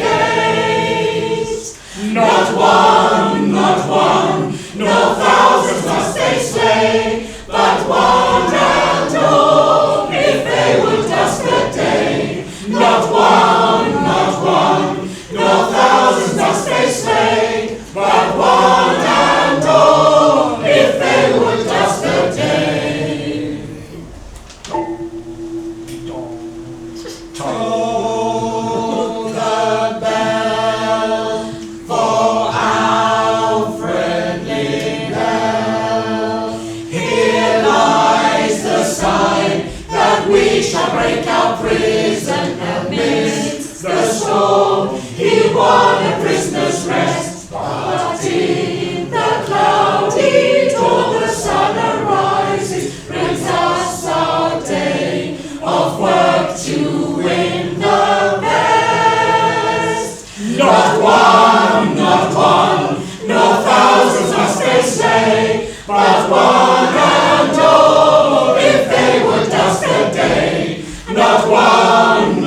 gates. Not one, no thousands must they slay, but one and all, if they would dust the day. Not one, no thousands must they slay, but one and all, if they would dust the day. Toll the bell for Alfred Linnell. Here lies the sign that we shall break our prison amidst the storm. He won a prisoner's rest, but in the cloudy dawn the sun arises, brings us our day of work to win the best. Not one, no thousands must they slay, but one and all, if they would dust the day. Not one,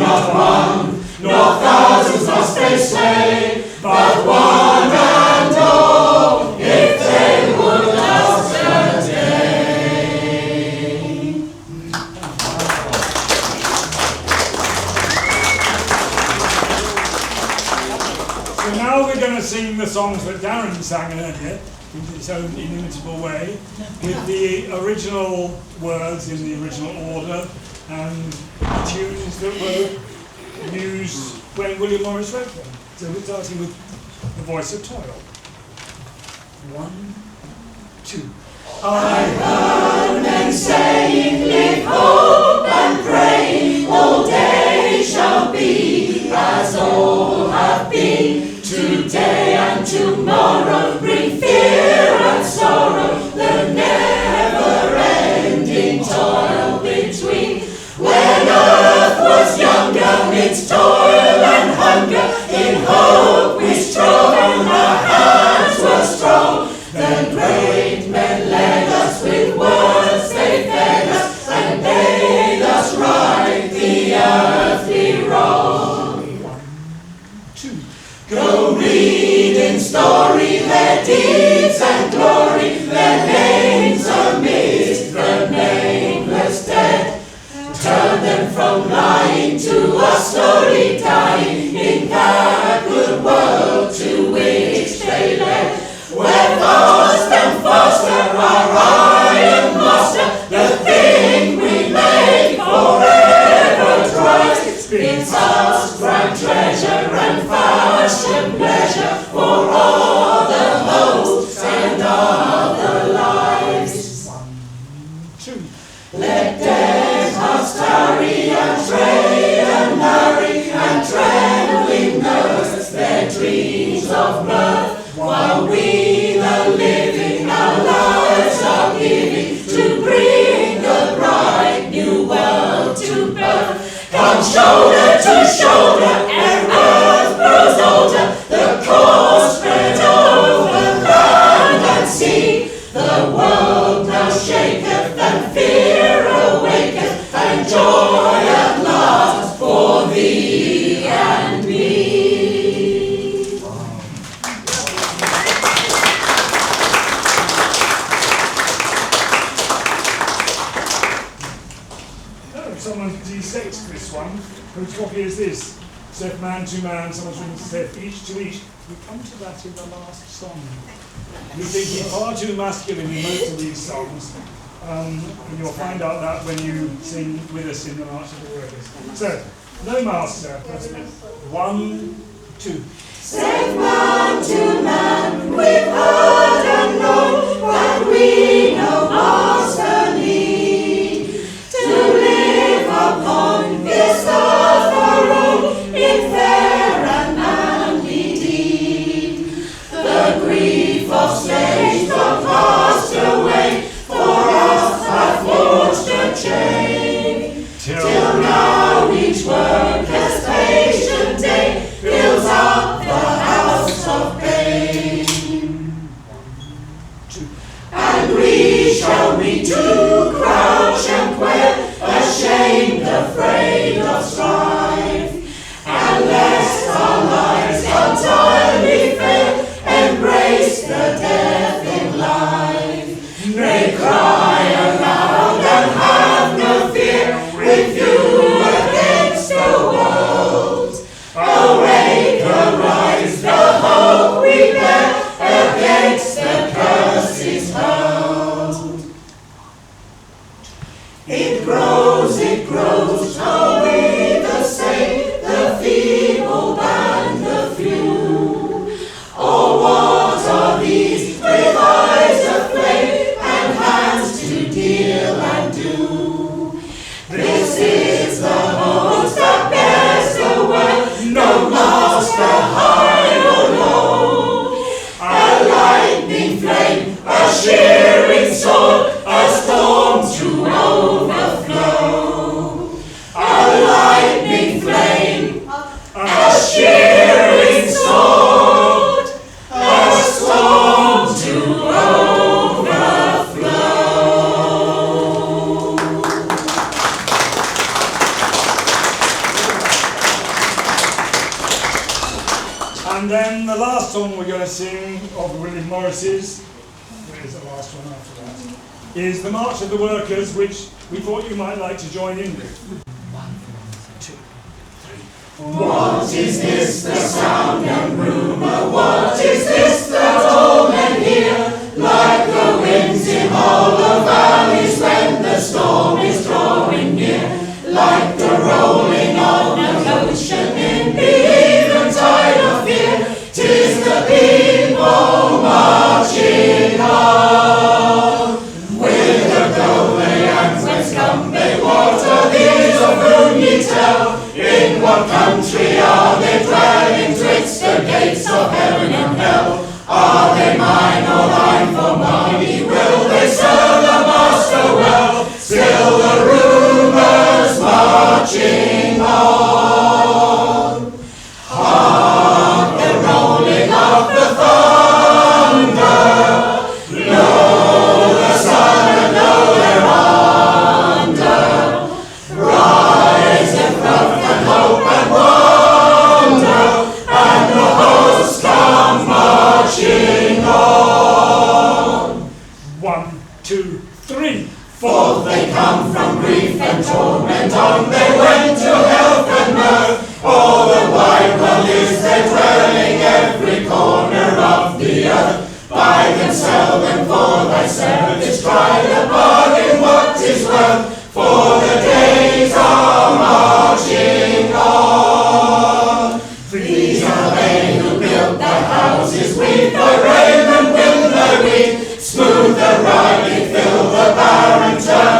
no thousands must they slay, but one and all, if they would dust the day. So now we're going to sing the songs that Darren sang earlier in his own inimitable way, with the original words in the original order and tunes that were used when William Morris wrote them. So we're starting with the voice of Toil. 1, 2. I heard men saying, live, hope, and pray, all days shall be as all have been. Today and tomorrow bring fear and sorrow, the never-ending toil between. When earth was younger, midst toil and hunger, in 2. Let dead hearts tarry and trade and marry and trembling nurse their dreams of mirth, while we the living our lives are giving to bring the bright new world to birth. Come shoulder to shoulder and earth grows older, the cause spread over land and sea. The world now shaketh and fear awaketh and joy at last for thee and me. Oh, someone de-sexed this one. Whose copy is this? Saith man to man, someone's written saith each to each. We come to that in the last song. We think he's far too masculine in most of these songs. And you'll find out that when you sing with us in the March of the Workers. So, no master. 1, 2. Saith man to man, we've heard and known that we no master need to live upon this earth our own in fair and manly deed. The grief of slaves are passed away, for us hath forged a chain. Till now each worker's patient day builds up the house of pain. 2. And we shall meet to crouch and quail, ashamed, afraid of strife. And lest our lives entirely fail, embrace the death in life. May cry aloud and have no fear, with you against the world. Awake, arise, the hope we bear, against the curses hurled. It grows, are we the same, the feeble band, the few? Or what are these, with eyes aflame and hands to deal and do? This is the host that bears the word, no master high or low. A lightning flame, a shearing sword, a storm to overflow. A lightning flame, a shearing sword, a storm to overflow. And then the last song we're going to sing of William Morris's, where's the last one after that, is the March of the Workers, which we thought you might like to join in with. 1, 2, 3. What is this, the sound and rumour? What is this that all men hear? Like the winds in hollow valleys when the storm is drawing near. Like the rolling of an ocean in the eventide of fear. 'Tis the people marching on. Whither go they and whence come they? What are these of whom ye tell? In what country are they dwelling? Twixt the gates of heaven and hell. Are they mine or thine for money? Will they serve the master well? Still the rumours marching on. Hark the rolling of the thunder. Know the sun and know they're under. Riseth wrath and hope and wonder, and the hosts come marching on. 1, 2, 3. Forth they come from grief and torment, on they went to health and mirth. All the wide world is their dwelling, every corner of the earth. Buy them, sell them for thy service, try the bargain what is worth, for the days are marching on. These are they who built thy houses, weave thy raiment, wind thy wheat, smooth the rugged, fill the barren turn.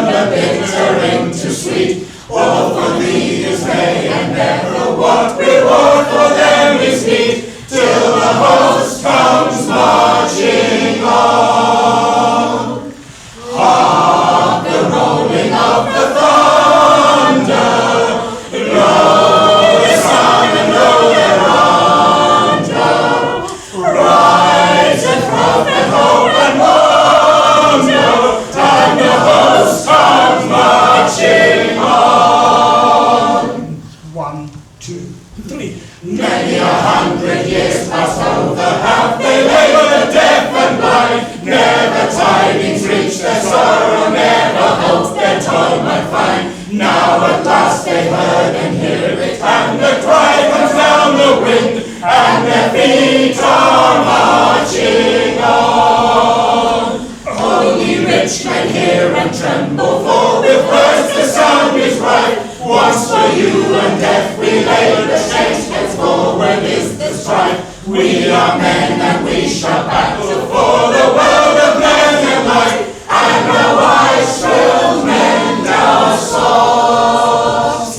tremble, for with words the sound is right. Once for you and death we lay the stakes, henceforward is the strife. We are men and we shall battle for the world of men and light, and the wise will mend our songs.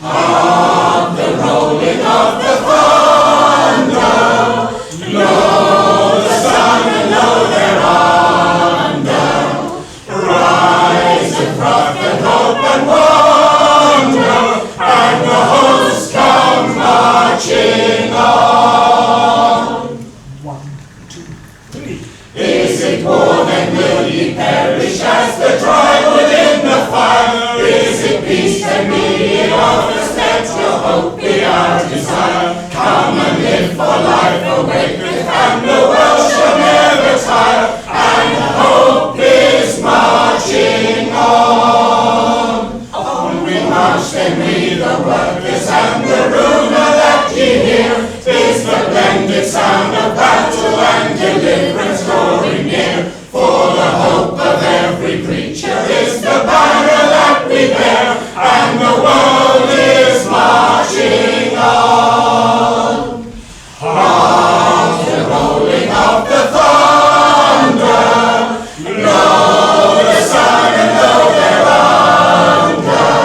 Hark the rolling of the thunder, lo the sun and lo their under. Rise and wrath and hope and wonder, and the hosts come marching on. 1, 2, 3. Is it war, then will ye perish as the dry wood in the fire? Is it peace, then be ye of the stead, till hope be our desire? Come and live for life, awaketh, and the world shall never tire, and hope is marching on. On we march, then we the workers, and the rumour that ye hear is the blended sound of battle and deliverance drawing near. For the hope of every preacher is the banner that we bear, and the world is marching on. Hark the rolling of the thunder, lo the sun and lo their under.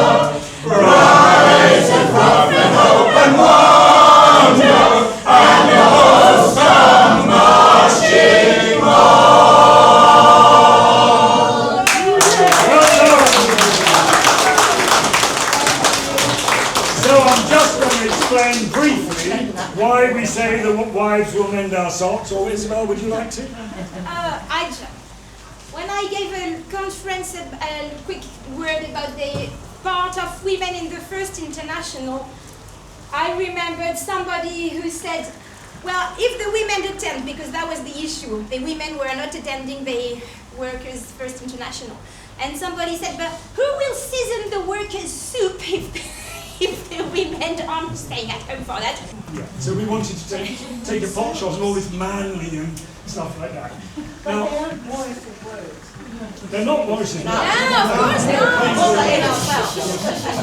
Rise and wrath and hope and wonder, and the hosts come marching on. So I'm just going to explain briefly why we say the wives will mend our socks. Or Isabel, would you like to? When I gave a conference, a quick word about the part of women in the First International, I remembered somebody who said, well, if the women attend, because that was the issue, the women were not attending the Workers' First International. And somebody said, but who will season the workers' soup if the women aren't staying at home for that? Yeah. So we wanted to take a pot shot and all this manly and stuff like that. Now, they're not voices. No, of course not.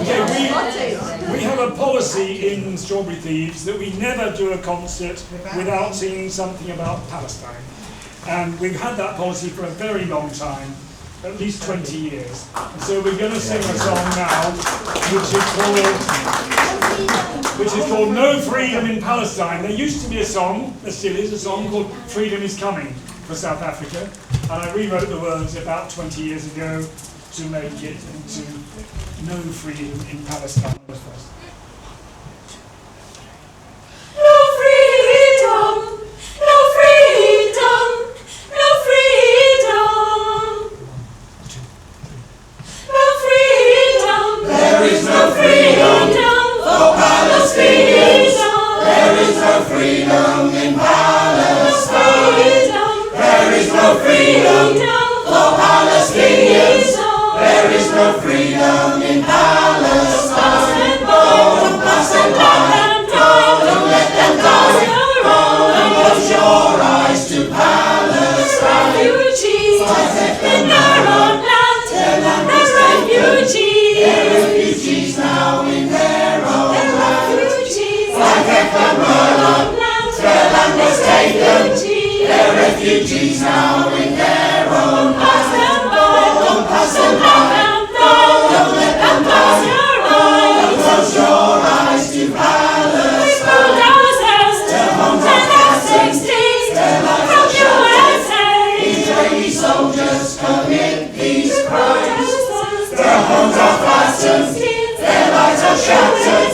Okay, we have a policy in Strawberry Thieves that we never do a concert without singing something about Palestine. And we've had that policy for a very long time, at least 20 years. And so we're going to sing a song now, which is called No Freedom in Palestine. There used to be a song, there still is a song called Freedom is Coming for South Africa. And I rewrote the words about 20 years ago to make it into No Freedom in Palestine. No freedom, no freedom, no freedom. No freedom, there is no freedom for Palestinians. There is no freedom in Palestine. There is no freedom for Palestinians. There is no freedom in Palestine. Don't pass and die. Don't let them die. Don't close your eyes to Palestine. Refugees in their own land. They're refugees. They're refugees now in their own land. Like Ekman, their land was taken. They're refugees now in their own land. Don't pass them by. Don't let them die. Don't close your eyes to Palestine. Their homes are fastened. Their lives are shattered. Israeli soldiers commit these crimes. Their homes are fastened. Their lives are shattered.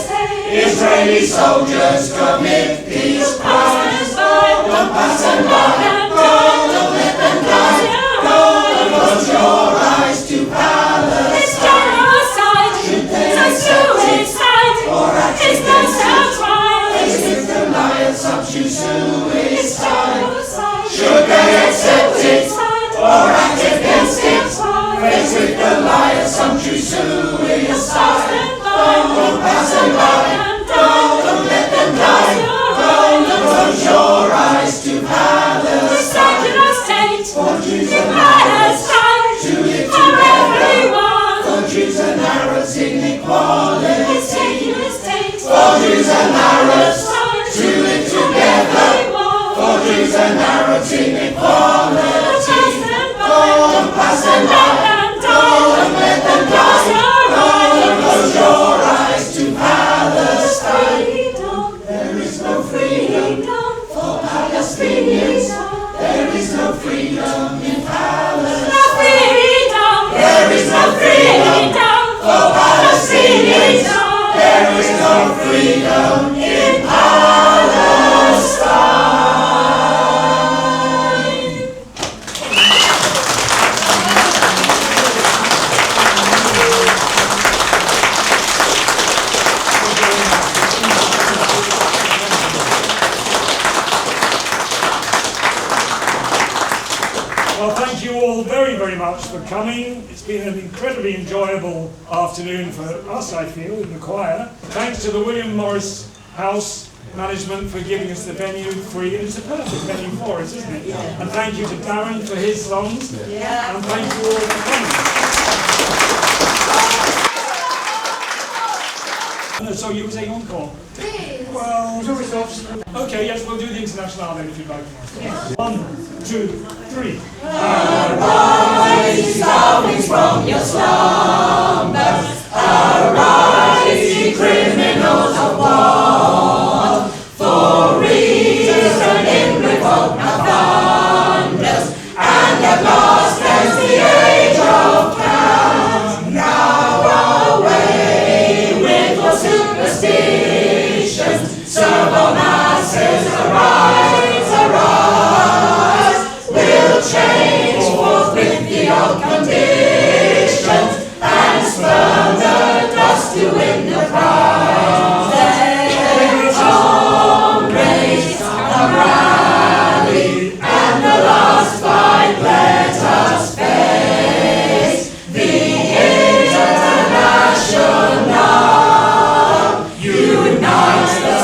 Israeli soldiers commit these crimes. Don't pass them by. Don't let them die. Don't close your eyes to Palestine. It's genocide. Should they accept it? Or act against it? Face with Goliath, subdue suicide. Should they accept it? Or act against it? Face with Goliath, subdue suicide. Don't pass them by. Don't let them die. Don't close your eyes to Palestine. For Jews and Palestine to live together. much for coming. It's been an incredibly enjoyable afternoon for us, I feel, in the choir. Thanks to the William Morris House management for giving us the venue free. And it's a perfect venue for us, isn't it? And thank you to Darren for his songs. And thank you all for coming. So you were saying encore? Well, okay, yes, we'll do the international then if you'd like. Yes. 1, 2, 3. Arise, starving from your slumbers. Arise, ye criminals of want. For reason in revolt now thunders, and at last ends the age of cant. Now away with your superstitions, serve our masses, arise, arise. We'll change forthwith the old conditions, and spurn the dust to win the prize. Then comrades, come rally, and the last fight let us face. The International unites the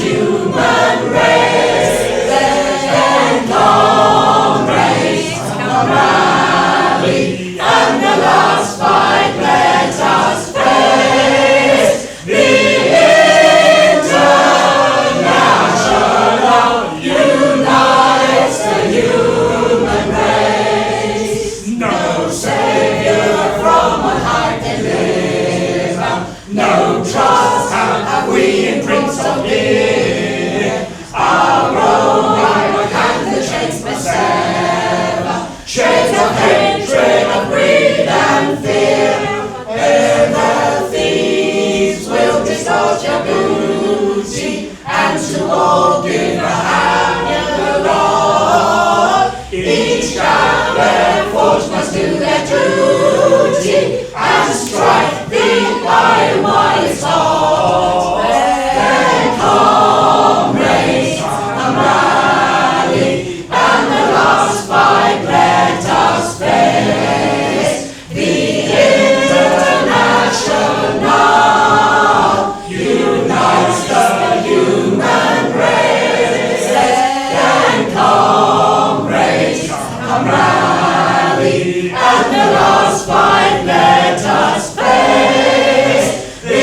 human race. Then comrades, come rally, and the last fight let us face. The International unites the human race. No savior from on high deliver, no trust have we in Prince of Peace. Our own right hand the chains must sever, shades of hatred, of greed and fear. Ere the thieves will disgorge your booty, and to all give a hand along. Each and their forge must do their duty, and strike the iron while it's hot. Then comrades, come rally, and the last fight let us face. The International unites the human race. Then comrades, come rally, and the last fight let us face. The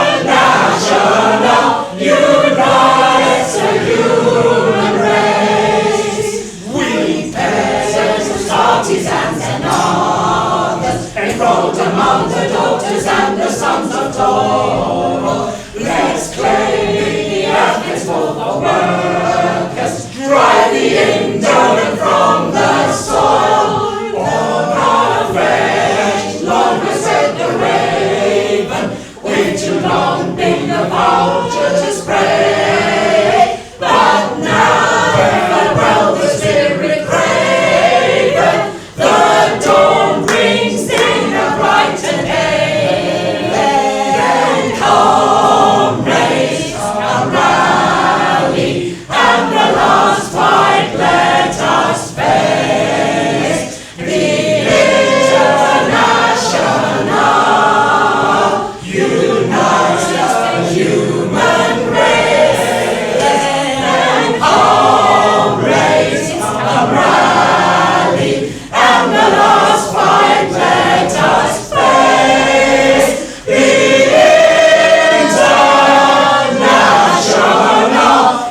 International unites the human race. We peasants, artisans and others, enrolled among the daughters and the sons of Toil. Let's claim the earth henceforth for workers, drive the indolent from the soil. On our flesh, long has said the raven, we've too long been the vulture to spray. But now, farewell the spirit craven, the dawn brings in a brighter day. Then comrades, come rally, and the last fight let us face. The International unites the human race. Then comrades, come rally, and the last fight let us face. The International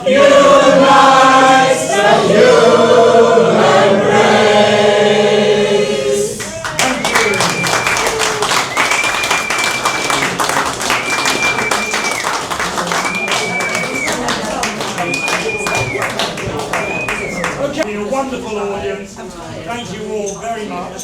unites the human race. Okay, a wonderful audience. Thank you all very much.